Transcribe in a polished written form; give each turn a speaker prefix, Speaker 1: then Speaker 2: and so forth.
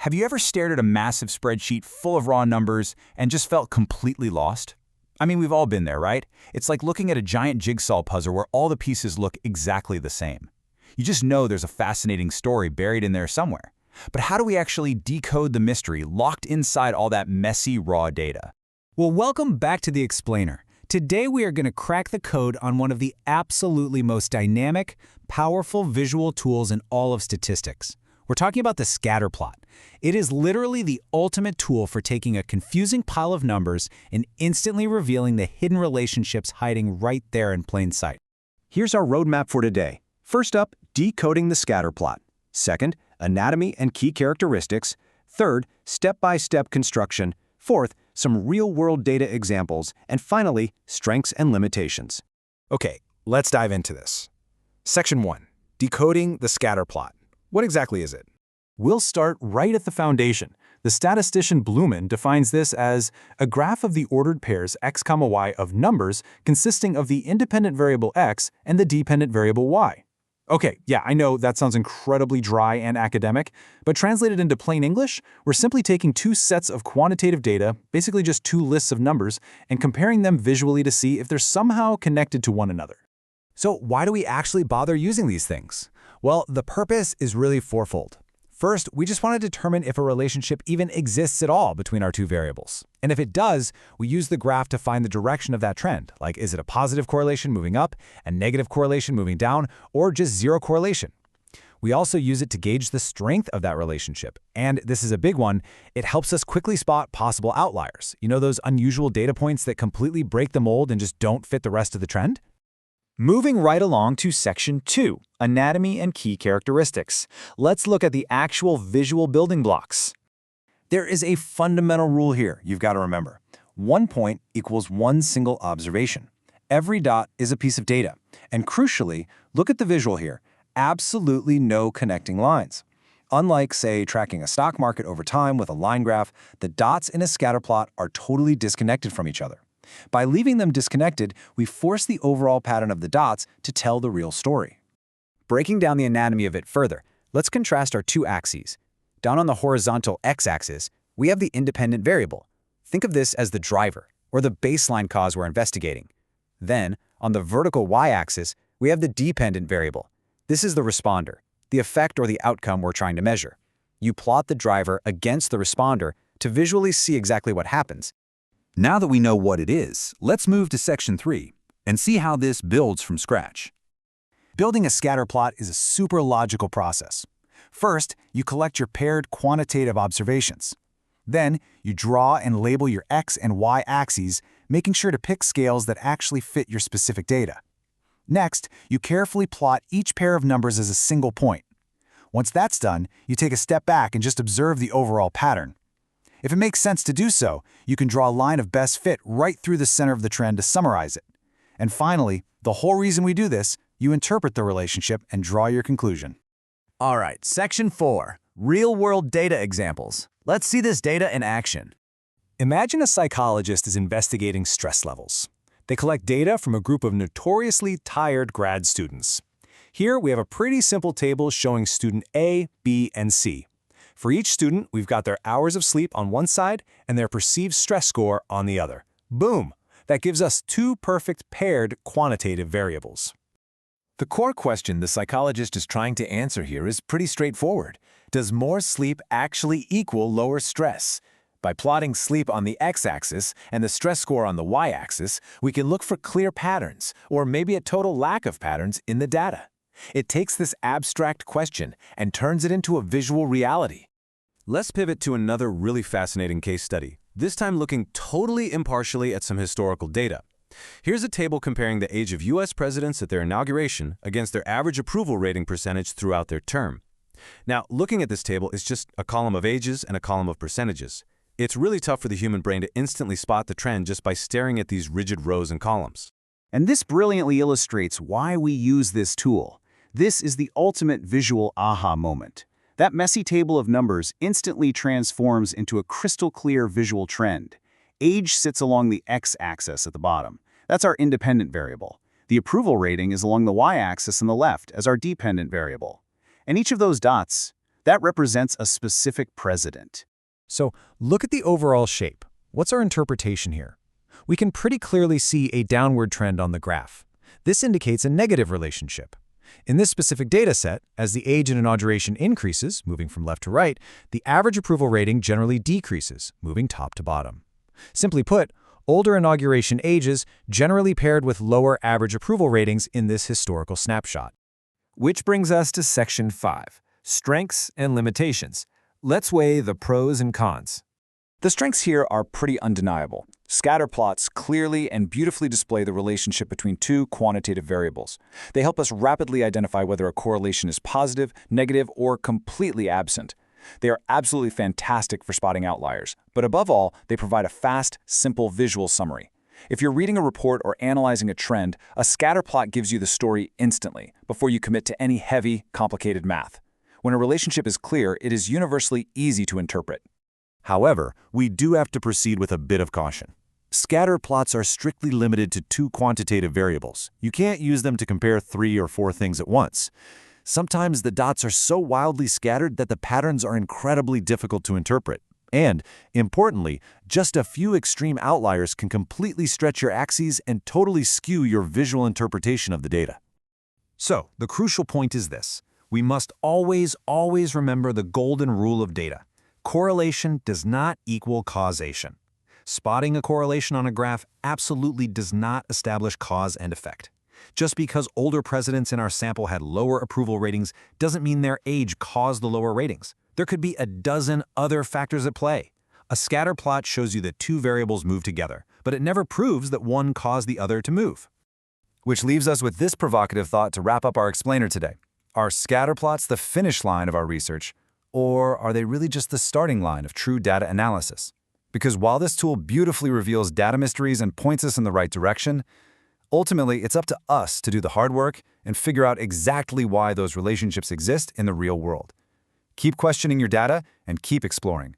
Speaker 1: Have you ever stared at a massive spreadsheet full of raw numbers and just felt completely lost? I mean, we've all been there, right? It's like looking at a giant jigsaw puzzle where all the pieces look exactly the same. You just know there's a fascinating story buried in there somewhere. But how do we actually decode the mystery locked inside all that messy raw data?
Speaker 2: Well, welcome back to The Explainer. Today we are going to crack the code on one of the absolutely most dynamic, powerful visual tools in all of statistics. We're talking about the scatter plot. It is literally the ultimate tool for taking a confusing pile of numbers and instantly revealing the hidden relationships hiding right there in plain sight.
Speaker 3: Here's our roadmap for today. First up, decoding the scatter plot. Second, anatomy and key characteristics. Third, step-by-step construction. Fourth, some real-world data examples. And finally, strengths and limitations.
Speaker 4: Okay, let's dive into this. Section 1. Decoding the scatter plot. What exactly is it?
Speaker 5: We'll start right at the foundation. The statistician Blumen defines this as a graph of the ordered pairs x, y of numbers consisting of the independent variable x and the dependent variable y. Okay, yeah, I know that sounds incredibly dry and academic, but translated into plain English, we're simply taking two sets of quantitative data, basically just two lists of numbers, and comparing them visually to see if they're somehow connected to one another.
Speaker 2: So why do we actually bother using these things? Well, the purpose is really fourfold. First, we just want to determine if a relationship even exists at all between our two variables. And if it does, we use the graph to find the direction of that trend. Like, is it a positive correlation moving up, a negative correlation moving down, or just zero correlation? We also use it to gauge the strength of that relationship. And this is a big one. It helps us quickly spot possible outliers. You know, those unusual data points that completely break the mold and just don't fit the rest of the trend?
Speaker 6: Moving right along to Section 2, Anatomy and Key Characteristics. Let's look at the actual visual building blocks.
Speaker 3: There is a fundamental rule here you've got to remember. 1 point equals one single observation. Every dot is a piece of data. And crucially, look at the visual here. Absolutely no connecting lines. Unlike, say, tracking a stock market over time with a line graph, the dots in a scatter plot are totally disconnected from each other. By leaving them disconnected, we force the overall pattern of the dots to tell the real story.
Speaker 2: Breaking down the anatomy of it further, let's contrast our two axes. Down on the horizontal x-axis, we have the independent variable. Think of this as the driver, or the baseline cause we're investigating. Then, on the vertical y-axis, we have the dependent variable. This is the responder, the effect or the outcome we're trying to measure. You plot the driver against the responder to visually see exactly what happens.
Speaker 1: Now that we know what it is, let's move to Section 3 and see how this builds from scratch.
Speaker 2: Building a scatter plot is a super logical process. First, you collect your paired quantitative observations. Then, you draw and label your x and y axes, making sure to pick scales that actually fit your specific data. Next, you carefully plot each pair of numbers as a single point. Once that's done, you take a step back and just observe the overall pattern. If it makes sense to do so, you can draw a line of best fit right through the center of the trend to summarize it. And finally, the whole reason we do this, you interpret the relationship and draw your conclusion.
Speaker 7: All right, Section 4, Real-World Data Examples. Let's see this data in action.
Speaker 5: Imagine a psychologist is investigating stress levels. They collect data from a group of notoriously tired grad students. Here we have a pretty simple table showing student A, B, and C. For each student, we've got their hours of sleep on one side and their perceived stress score on the other. Boom! That gives us two perfect paired quantitative variables.
Speaker 8: The core question the psychologist is trying to answer here is pretty straightforward. Does more sleep actually equal lower stress? By plotting sleep on the x-axis and the stress score on the y-axis, we can look for clear patterns, or maybe a total lack of patterns in the data. It takes this abstract question and turns it into a visual reality.
Speaker 5: Let's pivot to another really fascinating case study, this time looking totally impartially at some historical data. Here's a table comparing the age of U.S. presidents at their inauguration against their average approval rating percentage throughout their term. Now, looking at this table is just a column of ages and a column of percentages. It's really tough for the human brain to instantly spot the trend just by staring at these rigid rows and columns.
Speaker 9: And this brilliantly illustrates why we use this tool. This is the ultimate visual aha moment. That messy table of numbers instantly transforms into a crystal-clear visual trend. Age sits along the x-axis at the bottom. That's our independent variable. The approval rating is along the y-axis on the left as our dependent variable. And each of those dots, That represents a specific president.
Speaker 3: So look at the overall shape. What's our interpretation here? We can pretty clearly see a downward trend on the graph. This indicates a negative relationship. In this specific data set, as the age and inauguration increases, moving from left to right, the average approval rating generally decreases, moving top to bottom. Simply put, older inauguration ages generally paired with lower average approval ratings in this historical snapshot.
Speaker 8: Which brings us to Section 5, Strengths and Limitations. Let's weigh the pros and cons.
Speaker 6: The strengths here are pretty undeniable. Scatter plots clearly and beautifully display the relationship between two quantitative variables. They help us rapidly identify whether a correlation is positive, negative, or completely absent. They are absolutely fantastic for spotting outliers, but above all, they provide a fast, simple visual summary. If you're reading a report or analyzing a trend, a scatter plot gives you the story instantly, before you commit to any heavy, complicated math. When a relationship is clear, it is universally easy to interpret.
Speaker 1: However, we do have to proceed with a bit of caution. Scatter plots are strictly limited to two quantitative variables. You can't use them to compare 3 or 4 things at once. Sometimes the dots are so wildly scattered that the patterns are incredibly difficult to interpret. And, importantly, just a few extreme outliers can completely stretch your axes and totally skew your visual interpretation of the data.
Speaker 3: So, the crucial point is this. We must always remember the golden rule of data. Correlation does not equal causation. Spotting a correlation on a graph absolutely does not establish cause and effect. Just because older presidents in our sample had lower approval ratings doesn't mean their age caused the lower ratings. There could be a dozen other factors at play. A scatter plot shows you that two variables move together, but it never proves that one caused the other to move.
Speaker 1: Which leaves us with this provocative thought to wrap up our explainer today. Are scatter plots the finish line of our research, or are they really just the starting line of true data analysis? Because while this tool beautifully reveals data mysteries and points us in the right direction, ultimately it's up to us to do the hard work and figure out exactly why those relationships exist in the real world. Keep questioning your data and keep exploring.